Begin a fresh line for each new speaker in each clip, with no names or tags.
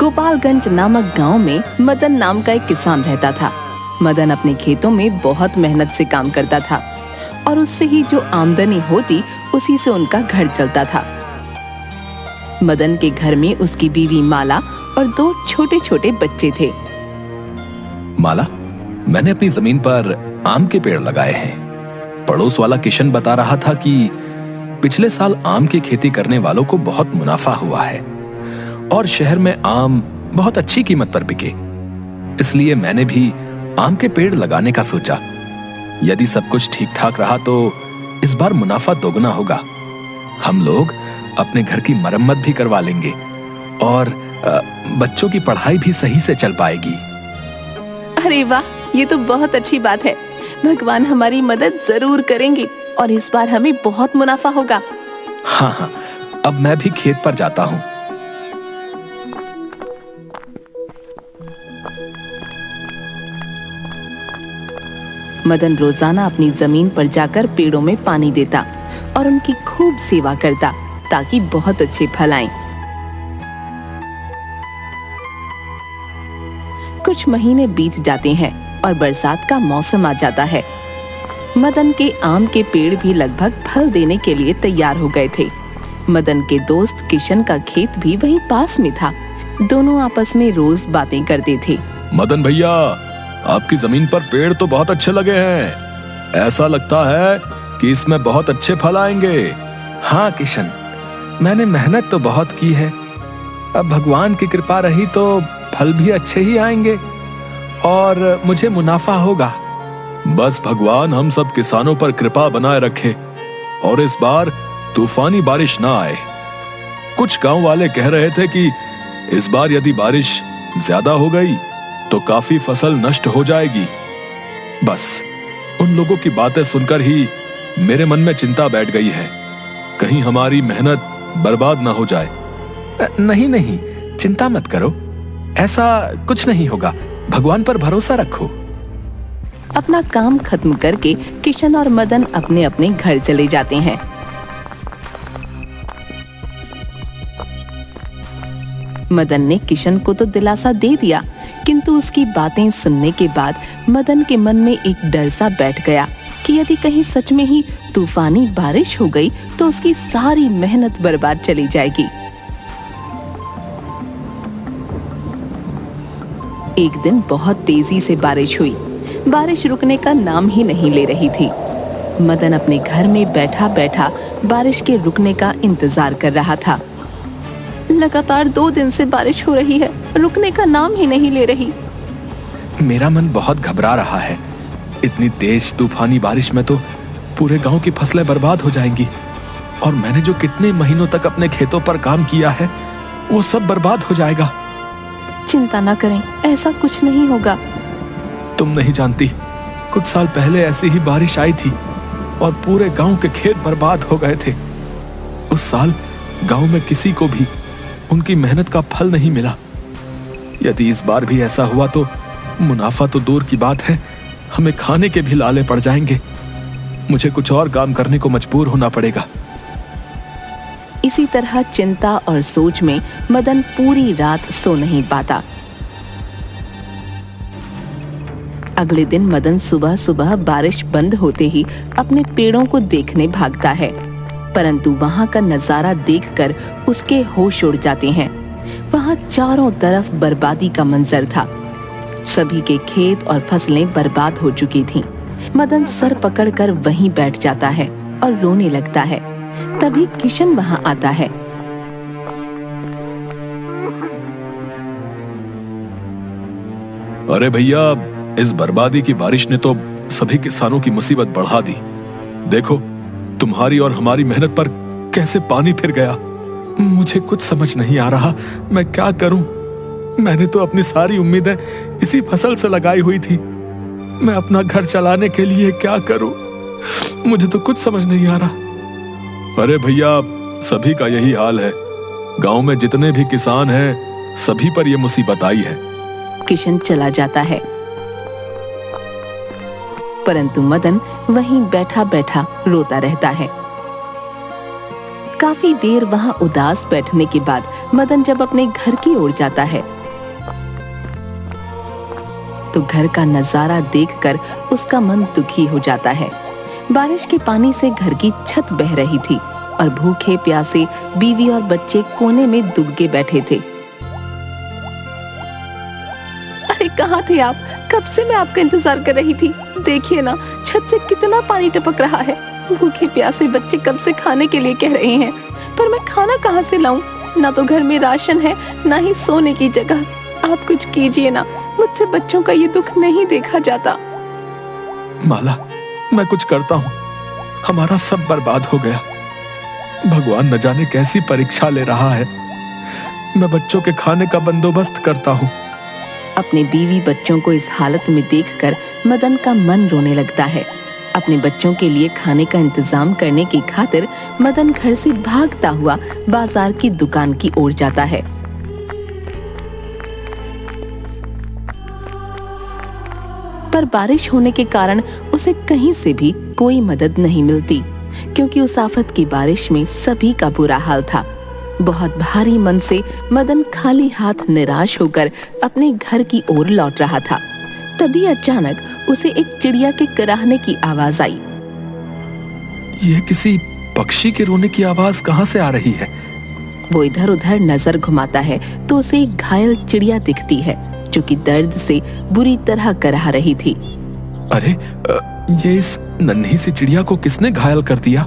गोपालगंज नामक गांव में मदन नाम का एक किसान रहता था। मदन अपने खेतों में बहुत मेहनत से काम करता था और उससे ही जो आमदनी होती उसी से उनका घर चलता था। मदन के घर में उसकी बीवी माला और 2 छोटे छोटे बच्चे थे।
माला, मैंने अपनी जमीन पर आम के पेड़ लगाए हैं। पड़ोस वाला किशन बता रहा था कि पिछले साल आम की खेती करने वालों को बहुत मुनाफा हुआ है और शहर में आम बहुत अच्छी कीमत पर बिके। इसलिए मैंने भी आम के पेड़ लगाने का सोचा। यदि सब कुछ ठीक ठाक रहा तो इस बार मुनाफा दोगुना होगा। हम लोग अपने घर की मरम्मत भी करवा लेंगे और बच्चों की पढ़ाई भी सही से चल पाएगी।
अरे वाह, ये तो बहुत अच्छी बात है। भगवान हमारी मदद जरूर करेंगे और इस बार हमें बहुत मुनाफा होगा।
हाँ, अब मैं भी खेत पर जाता हूँ।
मदन रोजाना अपनी जमीन पर जाकर पेड़ों में पानी देता और उनकी खूब सेवा करता ताकि बहुत अच्छे फल आएं। कुछ महीने बीत जाते हैं और बरसात का मौसम आ जाता है। मदन के आम के पेड़ भी लगभग फल देने के लिए तैयार हो गए थे। मदन के दोस्त किशन का खेत भी वहीं पास में था। दोनों आपस में रोज बातें करते थे।
मदन भैया, आपकी जमीन पर पेड़ तो बहुत अच्छे लगे हैं। ऐसा लगता है कि इसमें बहुत अच्छे फल आएंगे। हाँ किशन, मैंने मेहनत तो बहुत की है। अब भगवान की कृपा रही तो फल भी अच्छे ही आएंगे और मुझे मुनाफा होगा। बस भगवान हम सब किसानों पर कृपा बनाए रखे और इस बार तूफानी बारिश ना आए। कुछ गांव वाले कह रहे थे कि इस बार यदि बारिश ज्यादा हो गई तो काफी फसल नष्ट हो जाएगी। बस उन लोगों की बातें सुनकर ही मेरे मन में चिंता बैठ गई है, कहीं हमारी मेहनत बर्बाद ना हो जाए। नहीं, चिंता मत करो, ऐसा कुछ नहीं होगा। भगवान पर भरोसा रखो।
अपना काम खत्म करके किशन और मदन अपने अपने घर चले जाते हैं। मदन ने किशन को तो दिलासा दे दिया, किंतु उसकी बातें सुनने के बाद मदन के मन में एक डर सा बैठ गया कि यदि कहीं सच में ही तूफानी बारिश हो गई तो उसकी सारी मेहनत बर्बाद चली जाएगी। एक दिन बहुत तेजी से बारिश हुई। बारिश रुकने का नाम ही नहीं ले रही थी। मदन अपने घर में बैठा बैठा बारिश के रुकने का इंतजार कर रहा था। लगातार 2 दिन से बारिश हो रही है, रुकने का नाम ही नहीं ले रही।
मेरा मन बहुत घबरा रहा है। इतनी तेज तूफानी बारिश में तो पूरे गांव की फसलें बर्बाद हो जाएंगी और मैंने जो कितने महीनों तक अपने खेतों पर काम किया है वो सब बर्बाद हो जाएगा।
चिंता ना करें, ऐसा कुछ नहीं होगा।
तुम नहीं जानती, कुछ साल पहले ऐसी ही बारिश आई थी और पूरे गांव के खेत बर्बाद हो गए थे। उस साल गांव में किसी को भी उनकी मेहनत का फल नहीं मिला। यदि इस बार भी ऐसा हुआ तो मुनाफा तो दूर की बात है, हमें खाने के भी लाले पड़ जाएंगे। मुझे कुछ और काम करने को मजबूर होना पड़ेगा।
इसी तरह चिंता और सोच में मदन पूरी रात सो नहीं पाता। अगले दिन मदन सुबह सुबह बारिश बंद होते ही अपने पेड़ों को देखने भागता है, परंतु वहां का नजारा देखकर उसके होश उड़ जाते हैं। वहां चारों तरफ बर्बादी का मंजर था। सभी के खेत और फसलें बर्बाद हो चुकी थीं। मदन सर पकड़कर वहीं बैठ जाता है और रोने लगता है। तभी किशन वहां आता है।
अरे भैया, इस बर्बादी की बारिश ने तो सभी किसानों की मुसीबत बढ़ा दी। देखो, तुम्हारी और हमारी मेहनत पर कैसे पानी फिर गया। मुझे कुछ समझ नहीं आ रहा, मैं क्या करूं। मैंने तो अपनी सारी उम्मीदें इसी फसल से लगाई हुई थी। मैं अपना घर चलाने के लिए क्या करूं, मुझे तो कुछ समझ नहीं आ रहा। अरे भैया, सभी का यही हाल है। गांव में जितने भी किसान हैं, सभी पर यह मुसीबत आई है।
किशन चला जाता है, परंतु मदन वहीं बैठा बैठा रोता रहता है। काफी देर वहाँ उदास बैठने के बाद मदन जब अपने घर की ओर जाता है तो घर का नजारा देखकर उसका मन दुखी हो जाता है। बारिश के पानी से घर की छत बह रही थी और भूखे प्यासे बीवी और बच्चे कोने में दुबके बैठे थे। अरे कहाँ थे आप? कब से मैं आपका इंतजार कर रही थी। देखिए ना, छत से कितना पानी टपक रहा है। भूखे प्यासे बच्चे कब से खाने के लिए कह रहे हैं, पर मैं खाना कहाँ से लाऊं? ना तो घर में राशन है, ना ही सोने की जगह। आप कुछ कीजिए ना, मुझसे बच्चों का ये दुख नहीं देखा जाता।
माला, मैं कुछ करता हूँ। हमारा सब बर्बाद हो गया। भगवान न जाने कैसी परीक्षा ले रहा है। मैं बच्चों के खाने का बंदोबस्त करता हूँ।
अपने बीवी बच्चों को इस हालत में देखकर मदन का मन रोने लगता है। अपने बच्चों के लिए खाने का इंतजाम करने की खातिर मदन घर से भागता हुआ बाजार की दुकान की ओर जाता है। पर बारिश होने के कारण उसे कहीं से भी कोई मदद नहीं मिलती, क्योंकि उस आफत की बारिश में सभी का बुरा हाल था। बहुत भारी मन से मदन खाली हाथ निराश होकर अपने घर की ओर लौट रहा था। तभी अचानक उसे एक चिड़िया के कराहने की आवाज आई।
यह किसी पक्षी के रोने की आवाज कहाँ से आ रही है?
वो इधर उधर नजर घुमाता है तो उसे एक घायल चिड़िया दिखती है जो कि दर्द से बुरी तरह कराह रही थी।
अरे, ये इस नन्ही सी चिड़िया को किसने घायल कर दिया?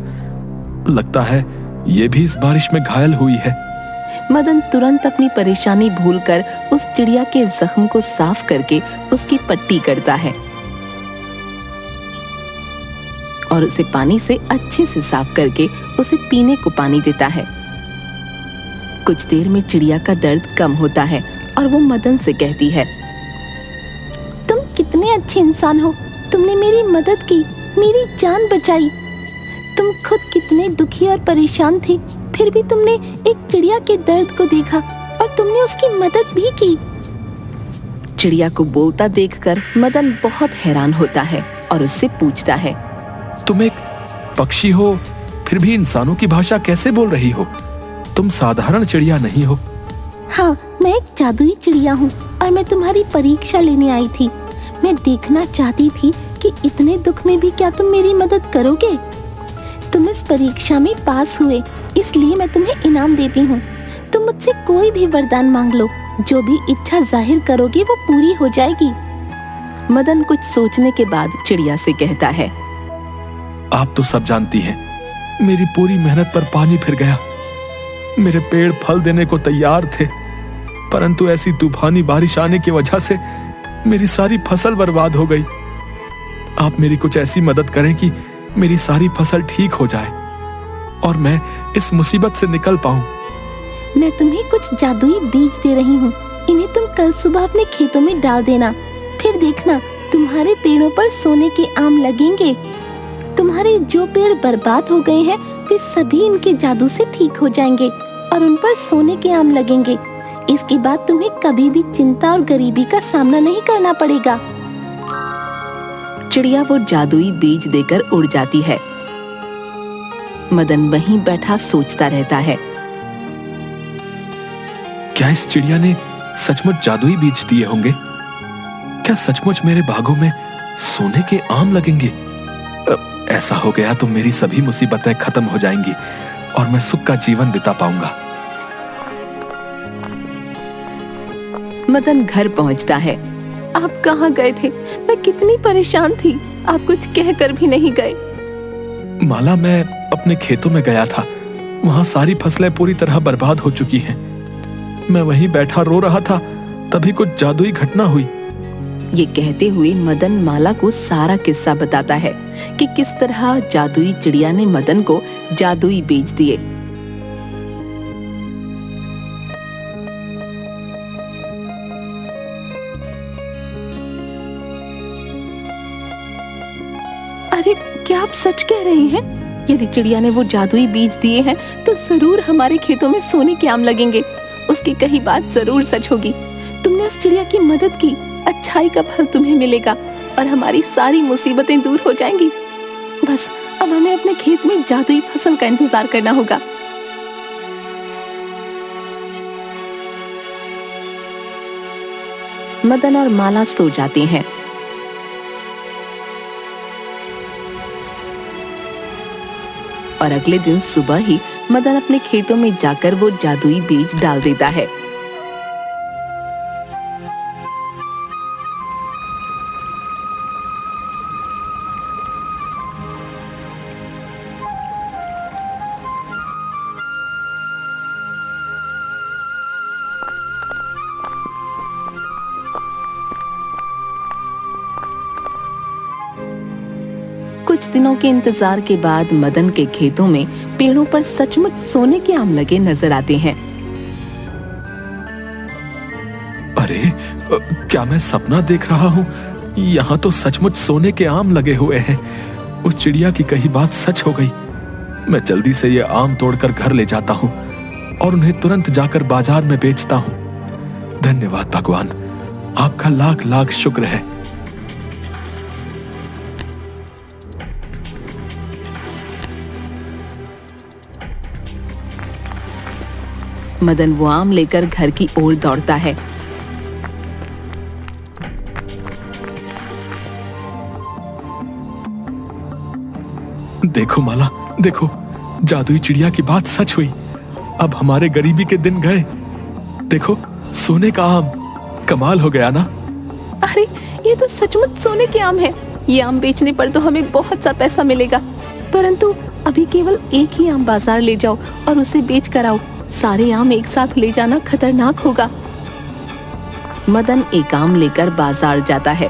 लगता है ये भी इस बारिश में घायल हुई है।
मदन तुरंत अपनी परेशानी भूलकर उस चिड़िया के जख्म को साफ करके उसकी पट्टी करता है और उसे पानी से अच्छे से साफ करके उसे पीने को पानी देता है। कुछ देर में चिड़िया का दर्द कम होता है और वो मदन से कहती है, तुम कितने अच्छे इंसान हो। तुमने मेरी मदद की, मेरी जान बचाई। तुम खुद कितने दुखी और परेशान थे, फिर भी तुमने एक चिड़िया के दर्द को देखा और तुमने उसकी मदद भी की। चिड़िया को बोलता देखकर मदन बहुत हैरान होता है और उससे पूछता है,
तुम एक पक्षी हो, फिर भी इंसानों की भाषा कैसे बोल रही हो? तुम साधारण चिड़िया नहीं हो।
हाँ, मैं एक जादुई चिड़िया हूँ और मैं तुम्हारी परीक्षा लेने आई थी। मैं देखना चाहती थी कि इतने दुख में भी क्या तुम मेरी मदद करोगे। तुम इस परीक्षा में पास हुए, इसलिए मैं तुम्हें इनाम देती हूँ। तुम मुझसे कोई भी वरदान मांग लो, जो भी इच्छा जाहिर करोगे वो पूरी हो जाएगी।
मदन कुछ सोचने के बाद चिड़िया से कहता है,
आप तो सब जानती हैं, मेरी पूरी मेहनत पर पानी फिर गया। मेरे पेड़ फल देने को तैयार थे, परंतु ऐसी तूफानी बारिश आने की वजह से मेरी सारी फसल बर्बाद हो गई। आप मेरी कुछ ऐसी मदद करें कि मेरी सारी फसल ठीक हो जाए और मैं इस मुसीबत से निकल पाऊं।
मैं तुम्हें कुछ जादुई बीज दे रही हूँ। इन्हें तुम कल सुबह अपने खेतों में डाल देना। फिर देखना, तुम्हारे पेड़ों पर सोने के आम लगेंगे। तुम्हारे जो पेड़ बर्बाद हो गए हैं वे सभी इनके जादू से ठीक हो जाएंगे और उन पर सोने के आम लगेंगे। इसके बाद तुम्हें कभी भी चिंता और गरीबी का सामना नहीं करना पड़ेगा।
चिड़िया वो जादुई बीज देकर उड़ जाती है। मदन वहीं बैठा सोचता रहता है,
क्या इस चिड़िया ने सचमुच जादुई बीज दिए होंगे? क्या सचमुच मेरे बागों में सोने के आम लगेंगे? ऐसा हो गया तो मेरी सभी मुसीबतें खत्म हो जाएंगी और मैं सुख का जीवन बिता पाऊंगा।
मदन घर पहुंचता है। आप कहाँ गए थे? मैं कितनी परेशान थी, आप कुछ कहकर भी नहीं गए।
माला, मैं अपने खेतों में गया था। वहां सारी फसलें पूरी तरह बर्बाद हो चुकी हैं। मैं वहीं बैठा रो रहा था, तभी कुछ जादुई घटना हुई।
ये कहते हुए मदन माला को सारा किस्सा बताता है कि किस तरह जादुई चिड़िया ने मदन को जादुई बीज दिए। अरे, क्या आप सच कह रहे हैं? यदि चिड़िया ने वो जादुई बीज दिए हैं तो जरूर हमारे खेतों में सोने के आम लगेंगे। उसकी कही बात जरूर सच होगी। तुमने उस चिड़िया की मदद की, अच्छाई का फल तुम्हें मिलेगा और हमारी सारी मुसीबतें दूर हो जाएंगी। बस अब हमें अपने खेत में जादुई फसल का इंतजार करना होगा। मदन और माला सो जाते हैं। और अगले दिन सुबह ही मदन अपने खेतों में जाकर वो जादुई बीज डाल देता है। कुछ दिनों के इंतजार के बाद मदन के खेतों में पेड़ों पर सचमुच सोने के आम लगे नजर आते हैं।
अरे क्या मैं सपना देख रहा हूँ? यहाँ तो सचमुच सोने के आम लगे हुए हैं। उस चिड़िया की कही बात सच हो गई। मैं जल्दी से ये आम तोड़कर घर ले जाता हूँ और उन्हें तुरंत जाकर बाजार में बेचता हूँ। धन्यवाद भगवान, आपका लाख लाख शुक्र है।
मदन वो आम लेकर घर की ओर दौड़ता है।
देखो माला, देखो, जादुई चिड़िया की बात सच हुई। अब हमारे गरीबी के दिन गए। देखो, सोने का आम, कमाल हो गया ना?
अरे ये तो सचमुच सोने के आम है। ये आम बेचने पर तो हमें बहुत सा पैसा मिलेगा, परंतु अभी केवल एक ही आम बाजार ले जाओ और उसे बेच कर आओ। सारे आम एक साथ ले जाना खतरनाक होगा। मदन एक आम लेकर बाजार जाता है।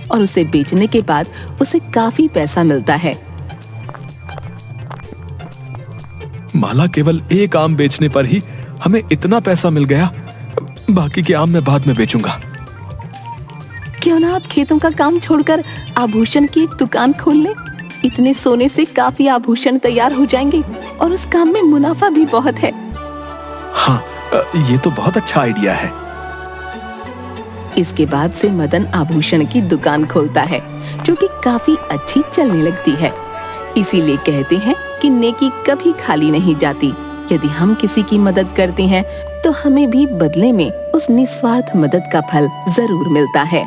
और उसे बेचने के बाद उसे काफी पैसा मिलता है।
माला, केवल एक आम बेचने पर ही हमें इतना पैसा मिल गया। बाकी के आम मैं बाद में बेचूंगा।
क्यों ना आप खेतों का काम छोड़कर आभूषण की एक दुकान खोल लें? इतने सोने से काफी आभूषण तैयार हो जाएंगे और उस काम में मुनाफा भी बहुत है।
हाँ, ये तो बहुत अच्छा आइडिया है।
इसके बाद से मदन आभूषण की दुकान खोलता है, जो कि काफी अच्छी चलने लगती है। इसीलिए कहते हैं कि नेकी कभी खाली नहीं जाती। यदि हम किसी की मदद करते हैं तो हमें भी बदले में उस निस्वार्थ मदद का फल जरूर मिलता है।